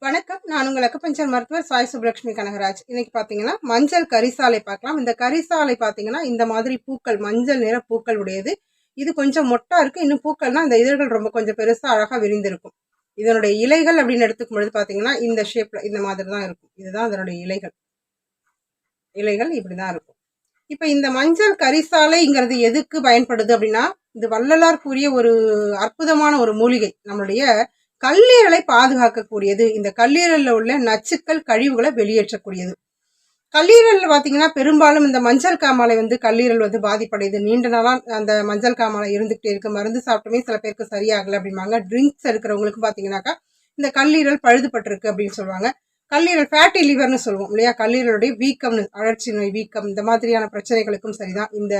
வணக்கம். நான் உங்கள் அக்குபஞ்சர் மருத்துவர் சாய் சுப்லட்சுமி கனகராஜ். இன்னைக்கு பார்த்தீங்கன்னா மஞ்சள் கரிசாலை பார்க்கலாம். இந்த கரிசாலை பார்த்தீங்கன்னா இந்த மாதிரி பூக்கள், மஞ்சள் நிற பூக்கள் உடையது. இது கொஞ்சம் மொட்டா இருக்கு. இன்னும் பூக்கள்னா அந்த இதழ்கள் ரொம்ப கொஞ்சம் பெருசா அழகா விரிந்திருக்கும். இதனுடைய இலைகள் அப்படின்னு எடுத்துக்கும் பொழுது பார்த்தீங்கன்னா இந்த ஷேப்ல இந்த மாதிரி தான் இருக்கும். இதுதான் அதனுடைய இலைகள். இலைகள் இப்படிதான் இருக்கும். இப்ப இந்த மஞ்சள் கரிசாலைங்கிறது எதுக்கு பயன்படுது அப்படின்னா, இது வள்ளலார் கூறிய ஒரு அற்புதமான ஒரு மூலிகை. நம்மளுடைய கல்லீரலை பாதுகாக்கக்கூடியது. இந்த கல்லீரல்ல உள்ள நச்சுக்கள், கழிவுகளை வெளியேற்றக்கூடியது. கல்லீரல்ல பாத்தீங்கன்னா பெரும்பாலும் இந்த மஞ்சள் காமாலை கல்லீரல் பாதிப்படையுது. நீண்ட நாளா அந்த மஞ்சள் காமாலை இருந்துகிட்டே இருக்கு. மருந்து சாப்பிட்டுமே சில பேருக்கு சரியாகல அப்படிம்பாங்க. ட்ரிங்க்ஸ் எடுக்கிறவங்களுக்கு பாத்தீங்கன்னாக்கா இந்த கல்லீரல் பழுதுபட்டிருக்கு அப்படின்னு சொல்லுவாங்க. கல்லீரல் ஃபேட்டி லிவர்னு சொல்லுவோம் இல்லையா? கல்லீரலுடைய வீக்கம்னு, அழற்சி நோய், வீக்கம், இந்த மாதிரியான பிரச்சனைகளுக்கும் சரிதான். இந்த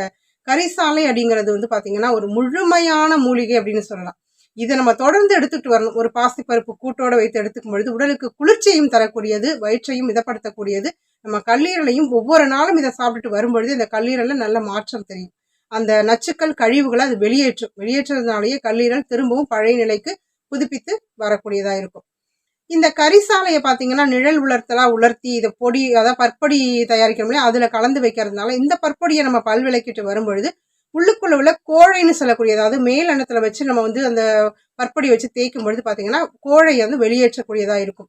கரிசாலை அப்படிங்கிறது பாத்தீங்கன்னா ஒரு முழுமையான மூலிகை அப்படின்னு சொல்லலாம். இதை நம்ம தொடர்ந்து எடுத்துட்டு வரணும். ஒரு பாசிப்பருப்பு கூட்டோட வைத்து எடுத்துக்கும் பொழுது உடலுக்கு குளிர்ச்சியையும் தரக்கூடியது, வயிற்றையும் மிதப்படுத்தக்கூடியது. நம்ம கல்லீரலையும் ஒவ்வொரு நாளும் இதை சாப்பிட்டுட்டு வரும்பொழுது இந்த கல்லீரல்ல நல்ல மாற்றம் தெரியும். அந்த நச்சுக்கள், கழிவுகளை அது வெளியேற்றுறதுனாலேயே கல்லீரல் திரும்பவும் பழைய நிலைக்கு புதுப்பித்து வரக்கூடியதா இருக்கும். இந்த கரிசாலையை பார்த்தீங்கன்னா நிழல் உலர்த்தலா உலர்த்தி இதை பொடி, அதாவது பற்பொடி தயாரிக்கிறோம், அதுல கலந்து வைக்கிறதுனால இந்த பற்பொடியை நம்ம பல் விளக்கிட்டு வரும்பொழுது உள்ளுக்குள்ள உள்ள கோழைன்னு சொல்லக்கூடிய, அதாவது மேல் அன்னத்துல வச்சு நம்ம அந்த பற்பொடி வச்சு தேய்க்கும் பொழுது பாத்தீங்கன்னா கோழை வெளியேற்றக்கூடியதா இருக்கும்.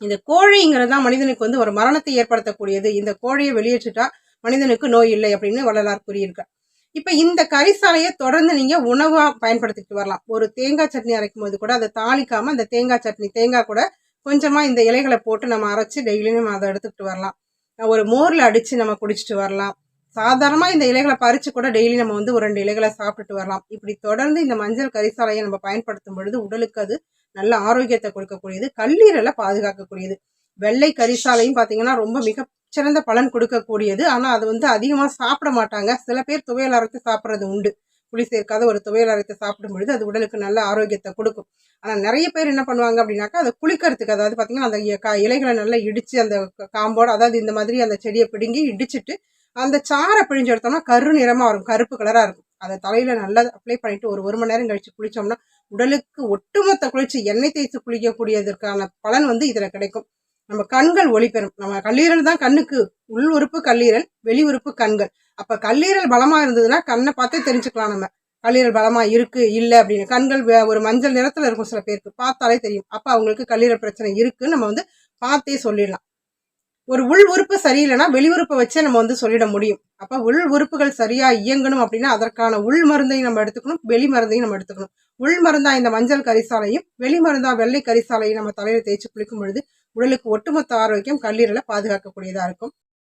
இந்த கோழைங்கிறது தான் மனிதனுக்கு ஒரு மரணத்தை ஏற்படுத்தக்கூடியது. இந்த கோழையை வெளியேற்றிட்டா மனிதனுக்கு நோய் இல்லை அப்படின்னு வள்ளலார் கூறியிருக்கார். இப்ப இந்த கரிசாலையை தொடர்ந்து நீங்க உணவா பயன்படுத்திட்டு வரலாம். ஒரு தேங்காய் சட்னி அரைக்கும் போது கூட அதை தாளிக்காம அந்த தேங்காய் சட்னி, தேங்காய் கூட கொஞ்சமா இந்த இலைகளை போட்டு நம்ம அரைச்சு டெய்லியும் நம்ம அதை எடுத்துக்கிட்டு வரலாம். ஒரு மோர்ல அடிச்சு நம்ம குடிச்சிட்டு வரலாம். சாதாரணமா இந்த இலைகளை பறிச்சு கூட டெய்லி நம்ம ஒரு 2 இலைகளை சாப்பிட்டுட்டு வரலாம். இப்படி தொடர்ந்து இந்த மஞ்சள் கரிசாலையை நம்ம பயன்படுத்தும் பொழுது உடலுக்கு அது நல்ல ஆரோக்கியத்தை கொடுக்கக்கூடியது, கல்லீரலை பாதுகாக்கக்கூடியது. வெள்ளை கரிசாலையும் பாத்தீங்கன்னா ரொம்ப மிக சிறந்த பலன் கொடுக்கக்கூடியது. ஆனா அது அதிகமா சாப்பிட மாட்டாங்க. சில பேர் துவையல் அரைத்து சாப்பிட்றது உண்டு. புளி சேர்க்காத ஒரு துவையல் அரைத்து சாப்பிடும் பொழுது அது உடலுக்கு நல்ல ஆரோக்கியத்தை கொடுக்கும். ஆனா நிறைய பேர் என்ன பண்ணுவாங்க அப்படின்னாக்கா அதை குளிக்கிறதுக்கு, அதாவது பாத்தீங்கன்னா அந்த இலைகளை நல்லா இடிச்சு அந்த காம்போட, அதாவது இந்த மாதிரி அந்த செடியை பிடுங்கி இடிச்சிட்டு அந்த சாரை பிழிஞ்சு எடுத்தோம்னா கரு நிறமா வரும், கருப்பு கலரா இருக்கும். அதை தலையில நல்லா அப்ளை பண்ணிட்டு ஒரு மணி நேரம் கழிச்சு குளிச்சோம்னா உடலுக்கு ஒட்டுமொத்த குளிர்ச்சி, எண்ணெய் தேய்ச்சி குளிக்கக்கூடியதற்கான பலன் இதுல கிடைக்கும். நம்ம கண்கள் ஒளி பெறும். நம்ம கல்லீரல் தான் கண்ணுக்கு உள் உறுப்பு கல்லீரல், வெளி உறுப்பு கண்கள். அப்ப கல்லீரல் பலமா இருந்ததுன்னா கண்ணை பார்த்தே தெரிஞ்சுக்கலாம். நம்ம கல்லீரல் பலமா இருக்கு இல்ல அப்படின்னு. கண்கள் ஒரு மஞ்சள் நிறத்துல இருக்கும், சில பேருக்கு பார்த்தாலே தெரியும். அப்ப அவங்களுக்கு கல்லீரல் பிரச்சனை இருக்குன்னு நம்ம பார்த்தே சொல்லிடலாம். ஒரு உள் உறுப்பு சரியில்லைன்னா வெளி உறுப்பை வச்சே நம்ம சொல்லிட முடியும். அப்ப உள் உறுப்புகள் சரியா இயங்கணும் அப்படின்னா அதற்கான உள் மருந்தையும் நம்ம எடுத்துக்கணும், வெளி மருந்தையும் நம்ம எடுத்துக்கணும். உள் மருந்தா இந்த மஞ்சள் கரிசாலையும், வெளி மருந்தா வெள்ளை கரிசாலையும் நம்ம தலையில தேய்ச்சி குளிக்கும் பொழுது உடலுக்கு ஒட்டுமொத்த ஆரோக்கியம், கல்லீரலை பாதுகாக்கக்கூடியதா இருக்கும்.